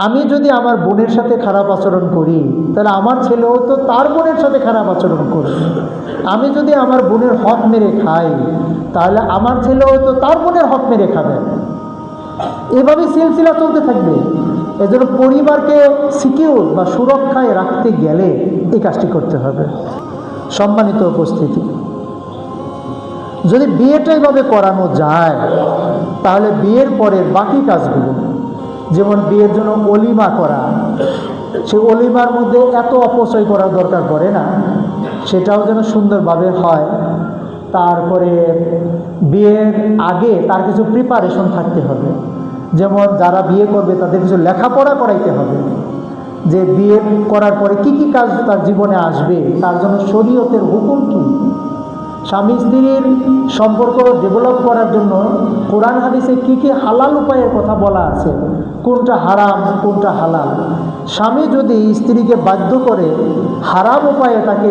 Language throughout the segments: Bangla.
আমি যদি আমার বোনের সাথে খারাপ আচরণ করি তাহলে আমার ছেলেও তো তার বোনের সাথে খারাপ আচরণ করবে। আমি যদি আমার বোনের হক মেরে খাই তাহলে আমার ছেলেও তো তার বোনের হক মেরে খাবে। এভাবেই সিলসিলা চলতে থাকবে। এজন্য পরিবারকে সিকিউর বা সুরক্ষায় রাখতে গেলে এই কাজটি করতে হবে। সম্মানিত উপস্থিতি, যদি বিয়েটা এইভাবে করানো যায় তাহলে বিয়ের পরের বাকি কাজগুলো, যেমন বিয়ের জন্য অলিমা করা, সেই অলিমার মধ্যে এত অপচয় করার দরকার পড়ে না, সেটাও যেন সুন্দরভাবে হয়। তারপরে বিয়ের আগে তার কিছু প্রিপারেশন থাকতে হবে, যেমন যারা বিয়ে করবে তাদের কিছু লেখাপড়া করাইতে হবে, যে বিয়ে করার পরে কি কি কাজ তার জীবনে আসবে, তার জন্য শরীয়তের হুকুম কী, স্বামী স্ত্রীর সম্পর্ক ডেভেলপ করার জন্য কোরআন হাদিসে কী কী হালাল উপায়ের কথা বলা আছে, কোনটা হারাম কোনটা হালাল। স্বামী যদি স্ত্রীকে বাধ্য করে হারাম উপায়ে তাকে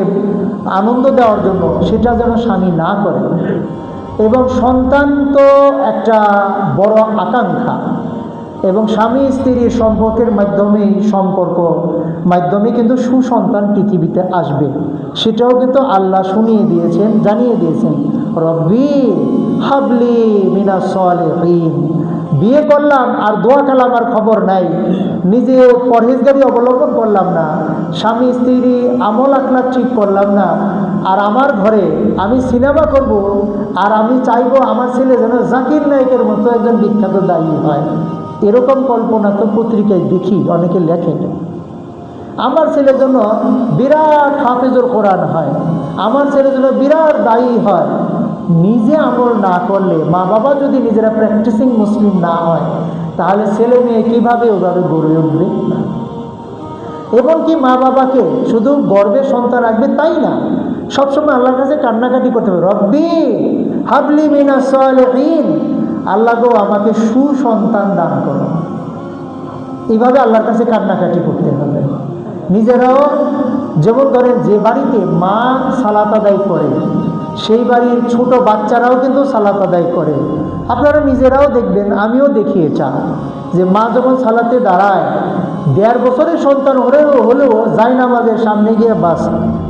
আনন্দ দেওয়ার জন্য, সেটা যেন স্বামী না করে। এবং সন্তান তো একটা বড় আকাঙ্ক্ষা, এবং স্বামী স্ত্রীর সম্পর্কের মাধ্যমে কিন্তু সুসন্তান পৃথিবীতে আসবে, সেটাও কিন্তু আল্লাহ শুনিয়ে দিয়েছেন, জানিয়ে দিয়েছেন, রব্বি হাবলি মিনাস সালিহিন। বিয়ে করলাম আর দোয়া কালাম আর খবর নাই, নিজে পরহেজগারি অবলম্বন করলাম না, স্বামী স্ত্রী আমল আখলাক ঠিক করলাম না, আর আমার ঘরে আমি সিনেমা করব, আর আমি চাইবো আমার ছেলে যেন জাকির নায়কের মতো একজন বিখ্যাত দায়ী হয়। এরকম কল্পনা তো পত্রিকায় দেখি, অনেকে লেখেন। আমার ছেলের জন্য বিরাট হাফেজুল কোরআন হয়, আমার ছেলের জন্য বিরাট দায়ী হয়। নিজে আমল না করলে, মা বাবা যদি নিজেরা প্র্যাকটিসিং মুসলিম না হয়, তাহলে ছেলে মেয়ে কীভাবে ওভাবে গড়ে উঠবে? এবং কি মা বাবাকে শুধু গর্বে সন্তান রাখবে তাই না, সবসময় আল্লাহর কাছে কান্নাকাটি করতে হবে, রব্বি হাবলি মিনাস সালিহিন, আল্লাহ গো আমাকে সুসন্তান দান করো। এইভাবে আল্লাহর কাছে কান্নাকাটি করতে হবে। নিজেরাও, যেমন ধরেন যে বাড়িতে মা সালাত আদায় করে, সেই বাড়ির ছোট বাচ্চারাও কিন্তু সালাত আদায় করে। আপনারা নিজেরাও দেখবেন, আমিও দেখিয়েছি যে মা যখন সালাতে দাঁড়ায়, 1.5 বছরের সন্তান হলেও জায়নামাজের সামনে গিয়ে বাস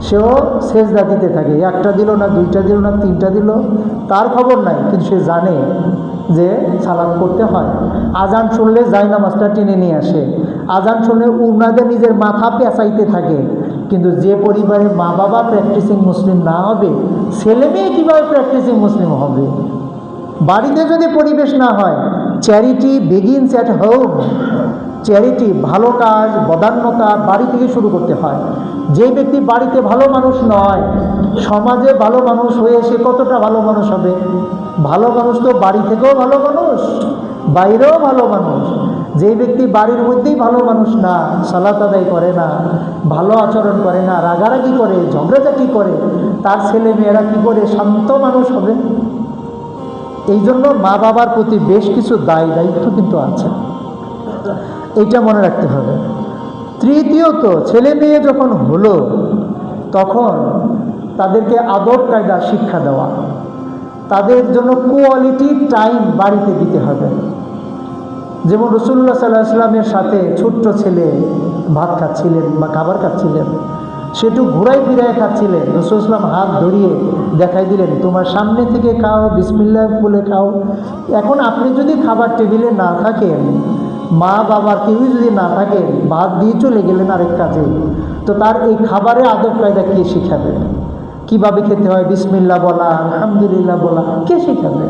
সেও সেজদা দিতে থাকে। 1টা দিল না, 2টা দিল না, 3টা দিল, তার খবর নাই, কিন্তু সে জানে যে সালাত করতে হয়। আজান শুনলে জায়নামাজটা টেনে নিয়ে আসে, আজান শুনলে উনাদের নিজের মাথা পেঁচাইতে থাকে। কিন্তু যে পরিবারে মা বাবা প্র্যাকটিসিং মুসলিম না হবে, ছেলে মেয়ে কীভাবে প্র্যাকটিসিং মুসলিম হবে? বাড়িতে যদি পরিবেশ না হয়, charity begins at home. Charity, ভালো কাজ, বদান্যতা বাড়ি থেকে শুরু করতে হয়। যে ব্যক্তি বাড়িতে ভালো মানুষ নয়, সমাজে ভালো মানুষ হয়ে সে কতটা ভালো মানুষ হবে? ভালো মানুষ তো বাড়ি থেকেও ভালো মানুষ, বাইরেও ভালো মানুষ। যেই ব্যক্তি বাড়ির মধ্যেই ভালো মানুষ না, সালাত আদায় করে না, ভালো আচরণ করে না, রাগারাগি করে, ঝগড়াঝাটি করে, তার ছেলে মেয়েরা কী করে শান্ত মানুষ হবে? এই জন্য মা বাবার প্রতি বেশ কিছু দায়িত্ব কিন্তু আছে, এইটা মনে রাখতে হবে। তৃতীয়ত, ছেলে মেয়ে যখন হলো তখন তাদেরকে আদব কায়দা শিক্ষা দেওয়া, তাদের জন্য কোয়ালিটি টাইম বাড়িতে দিতে হবে। যেমন রাসূলুল্লাহ সাল্লাল্লাহু আলাইহি ওয়াসাল্লামের সাথে ছোট্ট ছেলে ভাত খাচ্ছিলেন বা খাবার খাচ্ছিলেন, সেটু ঘুরাই ফিরাই খাচ্ছিলেন, রাসূল সাল্লাল্লাহু আলাইহি ওয়াসাল্লাম হাত ধরিয়ে দেখাই দিলেন, তোমার সামনে থেকে খাও, বিসমিল্লাহ বলে খাও। এখন আপনি যদি খাবার টেবিলে না থাকেন, মা বাবার কেউই যদি না থাকেন, ভাত দিয়ে চলে গেলেন আরেক কাজে, তো তার এই খাবারের আদব কায়দা কে শিখাবে? কিভাবে খেতে হয়, বিসমিল্লাহ বলা, আলহামদুলিল্লাহ বলা, কে শিখাবে?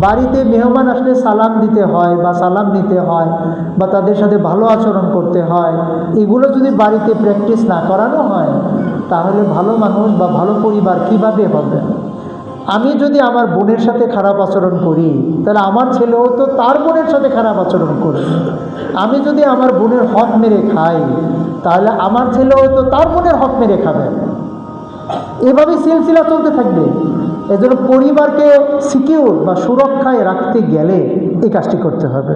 বাড়িতে মেহমান আসলে সালাম দিতে হয় বা সালাম নিতে হয় বা তাদের সাথে ভালো আচরণ করতে হয়, এগুলো যদি বাড়িতে প্র্যাকটিস না করানো হয়, তাহলে ভালো মানুষ বা ভালো পরিবার কিভাবে হবে? আমি যদি আমার বোনের সাথে খারাপ আচরণ করি, তাহলে আমার ছেলেও তো তার বোনের সাথে খারাপ আচরণ করবে। আমি যদি আমার বোনের হক মেরে খাই, তাহলে আমার ছেলেও তো তার বোনের হক মেরে খাবে। এভাবেই সিলসিলা চলতে থাকবে। এজন্য পরিবারকে সিকিউর বা সুরক্ষায় রাখতে গেলে এই কাজটি করতে হবে।